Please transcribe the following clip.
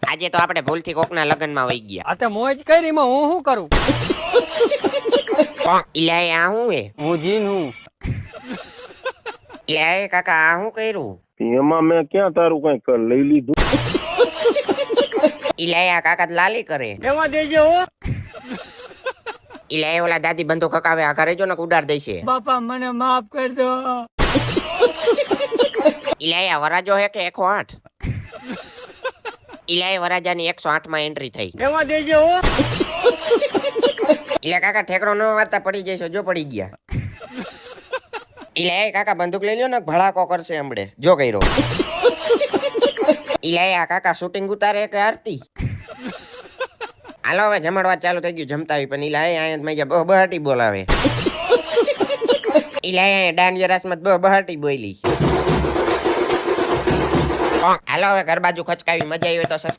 આજે તો આપણે ભૂલથી કોકના લગ્નમાં વહી ગયા. આ તે મોજ કરી માં હું શું કરું? ઇલાય આ હું હે? હું જીન હું. ઇલાય કાકા આ હું કર્યું? એમાં મેં ક્યાં તારું કઈ લઈ લીધું? ઇલાય આ કાકા લાલી કરે. એમાં દેજો હો. ઇલાય ઓલા દાદી બંદૂક હકાવે આ ઘરે જો ને ઉડાડ દેશે. બાપા મને માફ કરી દો. ઇલાય આ વરાજો હે કે 108? ઇલાય વરાજાની 108 માં એન્ટ્રી થઈ. એમાં દેજો હો. ઇલાય કાકા ઠેકડો ન વારતા પડી જઈશો. જો પડી ગયા. ઇલાય કાકા બંદૂક લઈ લ્યો ને ભડાકો કરશે હમણે. જો કર્યો. ઇલાય આ કાકા શૂટિંગ ઉતારે કે આરતી? હાલો હવે જમણવા ચાલુ થઈ ગયું. જમતા આવી પણ ઇલાય અહીંયા મેં બહાટી બોલાવે. ઇલાય દાંડિયા રાસમાં બહાટી બોલી. હાલો હવે ઘર બાજુ ખચકાવી. મજા આવી હોય તો સબસ્ક્રાઇબ